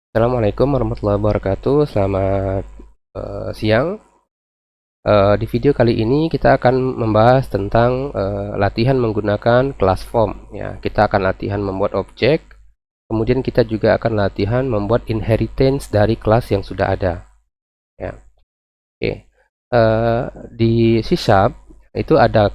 Assalamualaikum warahmatullahi wabarakatuh. Selamat siang. Di video kali ini kita akan membahas tentang latihan menggunakan class form. Ya, kita akan latihan membuat objek. Kemudian kita juga akan latihan membuat inheritance dari kelas yang sudah ada. Ya, oke. Di C# itu ada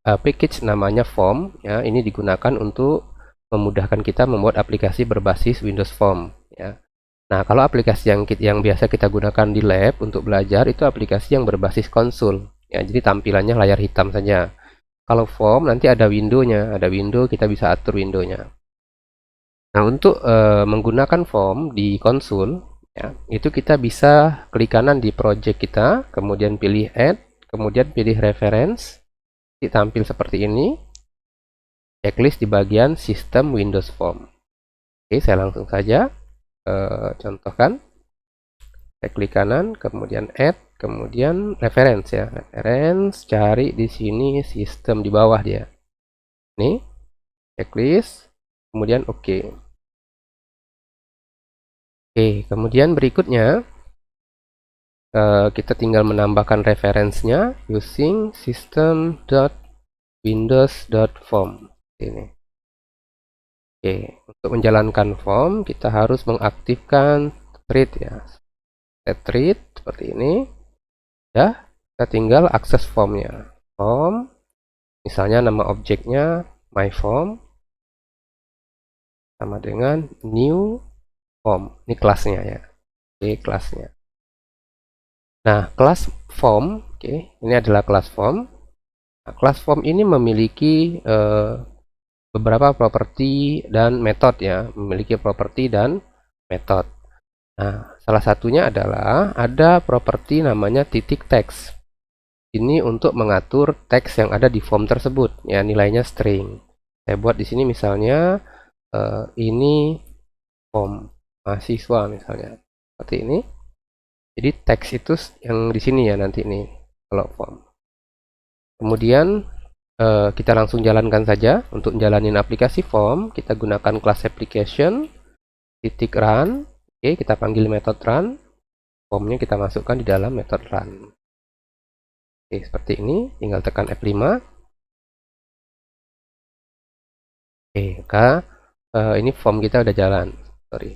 package namanya form. Ya, ini digunakan untuk memudahkan kita membuat aplikasi berbasis Windows Form. Ya. Nah, kalau aplikasi yang biasa kita gunakan di lab untuk belajar itu aplikasi yang berbasis konsul. Ya, jadi tampilannya layar hitam saja. Kalau form nanti ada window-nya, ada window kita bisa atur window-nya. Nah, untuk menggunakan form di konsul, ya, itu kita bisa klik kanan di project kita, kemudian pilih add, kemudian pilih reference, tampil seperti ini, checklist di bagian sistem Windows Form. Oke, saya langsung saja contohkan. Saya klik kanan, kemudian add, kemudian reference ya. Reference, cari di sini sistem di bawah dia. Nih, checklist, kemudian oke. Oke, kemudian berikutnya kita tinggal menambahkan referensinya using system.windows.form. Ini. Oke, untuk menjalankan form kita harus mengaktifkan thread ya. Set thread seperti ini. Ya, kita tinggal akses formnya. Form, misalnya nama objeknya my form sama dengan new form. Ini kelasnya ya. Oke, kelasnya. Nah, kelas form, oke, ini adalah kelas form. Nah, kelas form ini memiliki beberapa properti dan metode ya, memiliki properti dan metode. Nah, salah satunya adalah ada properti namanya titik text. Ini untuk mengatur teks yang ada di form tersebut, ya nilainya string. Saya buat di sini misalnya ini form mahasiswa misalnya, seperti ini. Jadi teks itu yang di sini ya nanti ini kalau form. Kemudian kita langsung jalankan saja. Untuk jalanin aplikasi form, kita gunakan class application titik run. Oke, kita panggil metode run. Formnya kita masukkan di dalam metode run. Oke, seperti ini. Tinggal tekan F5. Oke, maka ini form kita udah jalan. Sorry.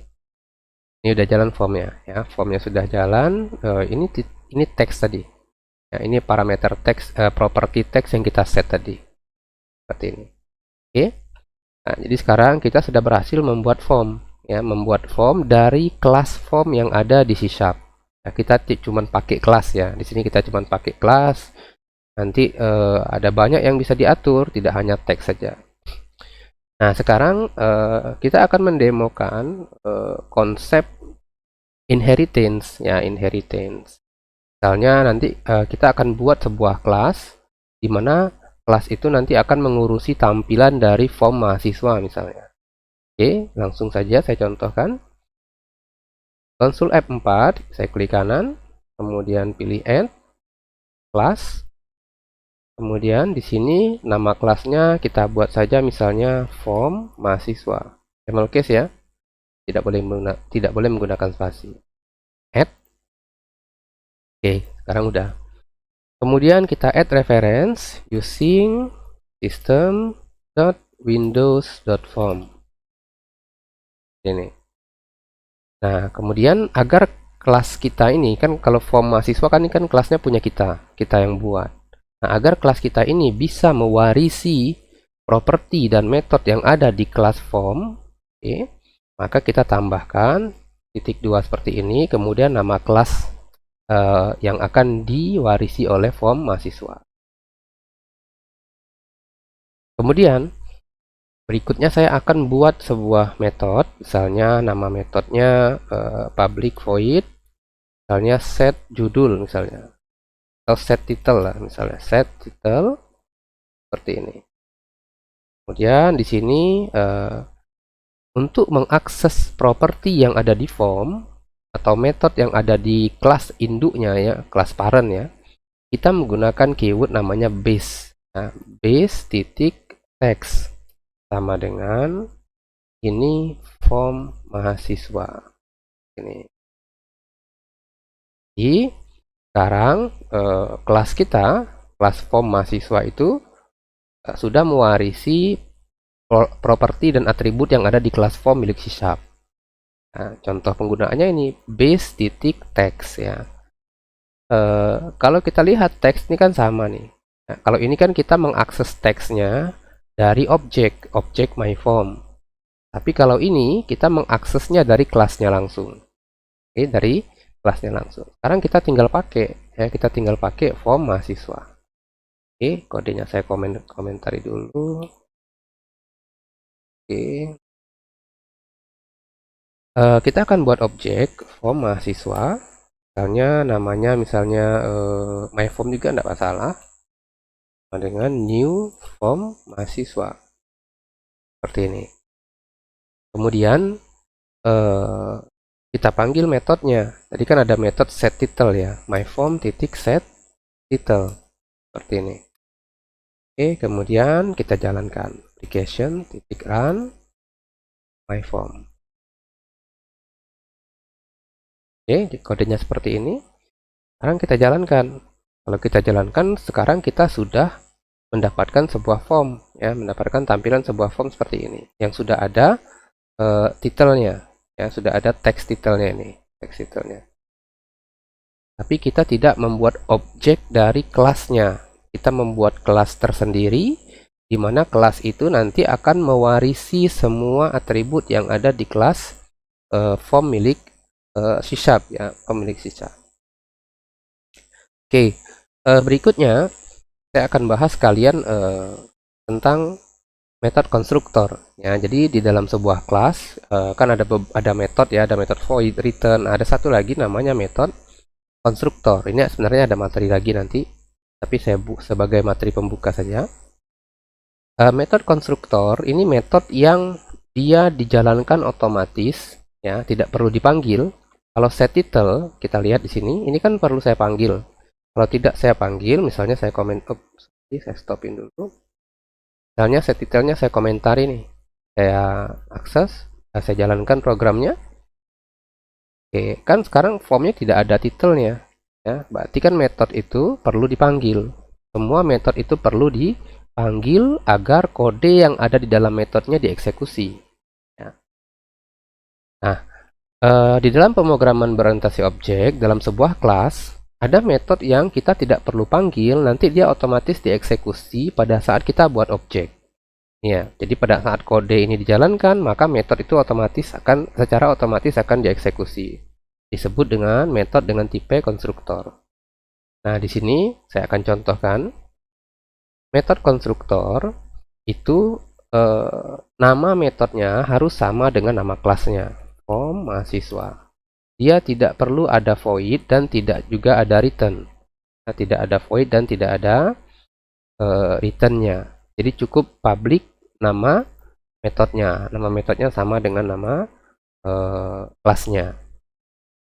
Ini udah jalan formnya ya. Formnya sudah jalan. Ini teks tadi. Ya, ini parameter teks, properti teks yang kita set tadi. Seperti ini. Oke. Nah, jadi sekarang kita sudah berhasil membuat form. Ya, membuat form dari kelas form yang ada di C#. Ya, kita cuma pakai kelas ya. Di sini kita cuma pakai kelas. Nanti ada banyak yang bisa diatur, tidak hanya teks saja. Nah, sekarang kita akan mendemokan konsep inheritance ya, inheritance. Misalnya nanti kita akan buat sebuah kelas di mana kelas itu nanti akan mengurusi tampilan dari form mahasiswa misalnya. Oke, langsung saja saya contohkan. Konsul F4, saya klik kanan, kemudian pilih add class. Kemudian di sini nama kelasnya kita buat saja misalnya form mahasiswa. Camel case ya. Tidak boleh menggunakan spasi. Add. Oke, sekarang udah. Kemudian kita add reference using system.windows.form. Ini. Nah, kemudian agar kelas kita ini kan kalau form mahasiswa kan ini kan kelasnya punya kita yang buat. Nah, agar kelas kita ini bisa mewarisi properti dan metode yang ada di kelas form, okay, maka kita tambahkan titik 2 seperti ini, kemudian nama kelas yang akan diwarisi oleh form mahasiswa. Kemudian berikutnya saya akan buat sebuah metode, misalnya nama metodenya public void, misalnya set judul misalnya, atau set title lah misalnya, set title seperti ini. Kemudian di sini untuk mengakses properti yang ada di form atau metode yang ada di kelas induknya ya, kelas parent ya, kita menggunakan keyword namanya base. Nah, base titik text sama dengan ini form mahasiswa. Ini. Jadi sekarang kelas kita, kelas form mahasiswa itu sudah mewarisi properti dan atribut yang ada di kelas form milik C#. Nah, contoh penggunaannya ini base.text ya. Kalau kita lihat teks ini kan sama nih. Nah, kalau ini kan kita mengakses teksnya dari objek myForm. Tapi kalau ini kita mengaksesnya dari kelasnya langsung. Oke, dari kelasnya langsung. Sekarang kita tinggal pakai ya, kita tinggal pakai form mahasiswa. Oke, kodenya saya komentari dulu. Oke. Kita akan buat objek form mahasiswa. Misalnya myForm juga tidak masalah. Dengan new form mahasiswa. Seperti ini. Kemudian kita panggil metodenya. Tadi kan ada metode setTitle ya. myForm.setTitle. Seperti ini. Oke, kemudian kita jalankan application.run myForm. Oke, kodenya seperti ini. Sekarang kita jalankan. Kalau kita jalankan, sekarang kita sudah mendapatkan sebuah form, ya, mendapatkan tampilan sebuah form seperti ini, yang sudah ada titelnya, ya, sudah ada teks titelnya ini, teks titelnya. Tapi kita tidak membuat objek dari kelasnya, kita membuat kelas tersendiri, di mana kelas itu nanti akan mewarisi semua atribut yang ada di kelas form milik C# ya, form milik C#. Oke, berikutnya saya akan bahas kalian tentang metode konstruktor ya. Jadi di dalam sebuah kelas kan ada metode ya, ada metode void, return, ada satu lagi namanya metode konstruktor. Ini sebenarnya ada materi lagi nanti, tapi saya sebagai materi pembuka saja. Metode konstruktor ini metode yang dia dijalankan otomatis ya, tidak perlu dipanggil. Kalau setTitle kita lihat di sini, ini kan perlu saya panggil. Kalau tidak saya panggil, misalnya saya saya stopin dulu. Misalnya setTitle-nya saya komentari nih. Saya akses, saya jalankan programnya. Oke, kan sekarang formnya tidak ada titelnya. Ya, berarti kan metode itu perlu dipanggil. Semua metode itu perlu dipanggil agar kode yang ada di dalam metodenya dieksekusi. Ya. Nah, di dalam pemrograman berorientasi objek, dalam sebuah kelas, ada metode yang kita tidak perlu panggil, nanti dia otomatis dieksekusi pada saat kita buat objek. Ya, jadi pada saat kode ini dijalankan, maka metode itu secara otomatis akan dieksekusi. Disebut dengan metode dengan tipe konstruktor. Nah, di sini saya akan contohkan. Metode konstruktor itu nama metodenya harus sama dengan nama kelasnya. Form mahasiswa. Dia tidak perlu ada void dan tidak juga ada return. Nah, tidak ada void dan tidak ada return-nya. Jadi cukup public nama metodenya. Nama metodenya sama dengan nama kelasnya.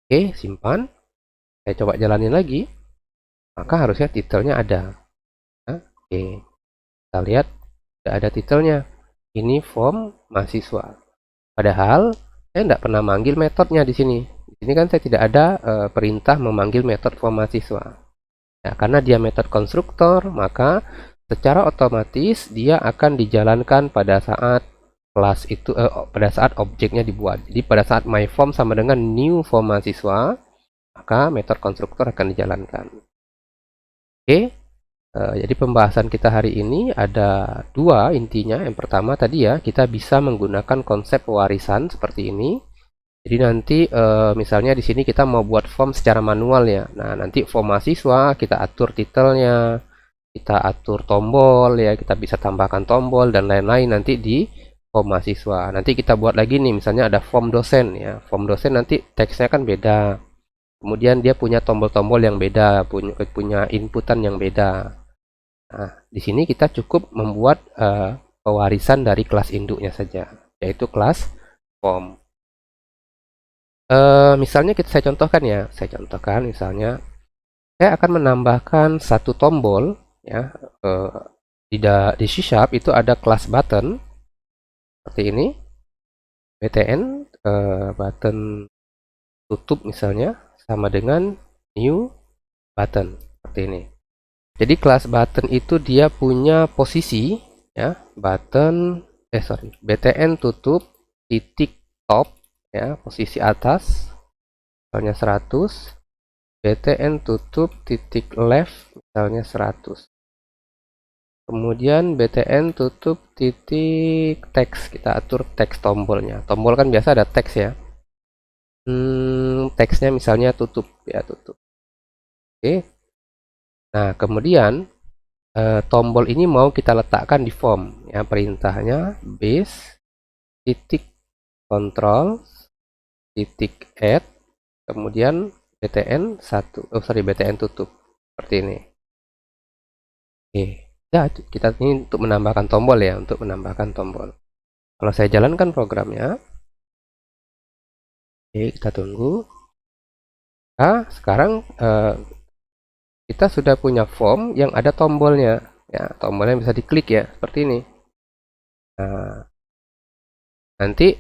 Oke, simpan. Saya coba jalanin lagi. Maka harusnya titelnya ada. Nah, oke. Kita lihat tidak ada titelnya. Ini form mahasiswa. Padahal saya tidak pernah manggil metodenya di sini. Ini kan saya tidak ada perintah memanggil metode form mahasiswa. Ya, karena dia metode konstruktor, maka secara otomatis dia akan dijalankan pada saat kelas itu pada saat objeknya dibuat. Jadi pada saat myForm sama dengan new form mahasiswa, maka metode konstruktor akan dijalankan. Oke, jadi pembahasan kita hari ini ada dua intinya. Yang pertama tadi ya, kita bisa menggunakan konsep pewarisan seperti ini. Jadi nanti misalnya di sini kita mau buat form secara manual ya. Nah, nanti form mahasiswa kita atur titelnya, kita atur tombol ya, kita bisa tambahkan tombol dan lain-lain nanti di form mahasiswa. Nanti kita buat lagi nih, misalnya ada form dosen ya. Form dosen nanti teksnya kan beda. Kemudian dia punya tombol-tombol yang beda, punya inputan yang beda. Nah, di sini kita cukup membuat pewarisan dari kelas induknya saja, yaitu kelas form. Misalnya saya contohkan ya, misalnya saya akan menambahkan satu tombol ya, di C# itu ada kelas button seperti ini, btn button tutup misalnya sama dengan new button seperti ini. Jadi kelas button itu dia punya posisi ya, btn tutup titik top ya, posisi atas misalnya 100, btn tutup titik left misalnya 100. Kemudian btn tutup titik teks, kita atur teks tombolnya. Tombol kan biasa ada teks ya. Teksnya misalnya tutup ya, tutup. Oke. Nah, kemudian tombol ini mau kita letakkan di form ya, perintahnya base titik control titik add kemudian btn btn tutup seperti ini. Oke, ya kita ini untuk menambahkan tombol ya, untuk menambahkan tombol. Kalau saya jalankan programnya, oke, kita tunggu. Nah, sekarang kita sudah punya form yang ada tombolnya ya, tombolnya bisa diklik ya seperti ini. Nah, nanti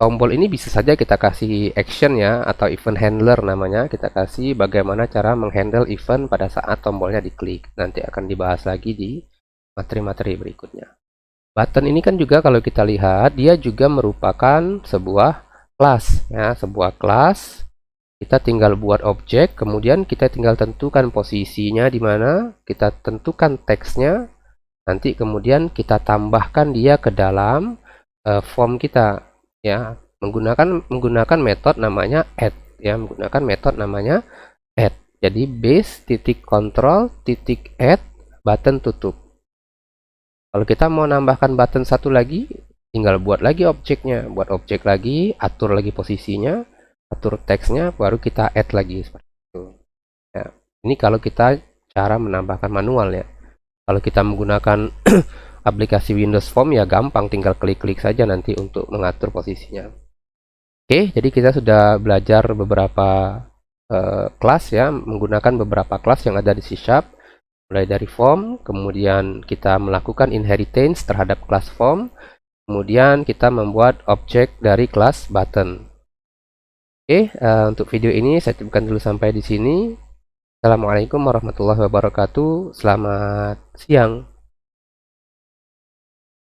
tombol ini bisa saja kita kasih action ya, atau event handler namanya. Kita kasih bagaimana cara menghandle event pada saat tombolnya diklik. Nanti akan dibahas lagi di materi-materi berikutnya. Button ini kan juga kalau kita lihat dia juga merupakan sebuah kelas ya, sebuah kelas. Kita tinggal buat objek, kemudian kita tinggal tentukan posisinya di mana, kita tentukan teksnya, nanti kemudian kita tambahkan dia ke dalam form kita ya, menggunakan metode namanya add ya, menggunakan metode namanya add. Jadi base titik control titik add button tutup. Kalau kita mau nambahkan button satu lagi, tinggal buat lagi objeknya, buat objek lagi, atur lagi posisinya, atur teksnya, baru kita add lagi seperti itu ya. Ini kalau kita cara menambahkan manual ya. Kalau kita menggunakan aplikasi Windows Form ya gampang, tinggal klik-klik saja nanti untuk mengatur posisinya. Oke, jadi kita sudah belajar beberapa kelas ya, menggunakan beberapa kelas yang ada di C#, mulai dari form, kemudian kita melakukan inheritance terhadap kelas form, kemudian kita membuat objek dari kelas button. Oke, untuk video ini saya cukupkan dulu sampai di sini. Assalamualaikum warahmatullahi wabarakatuh. Selamat siang.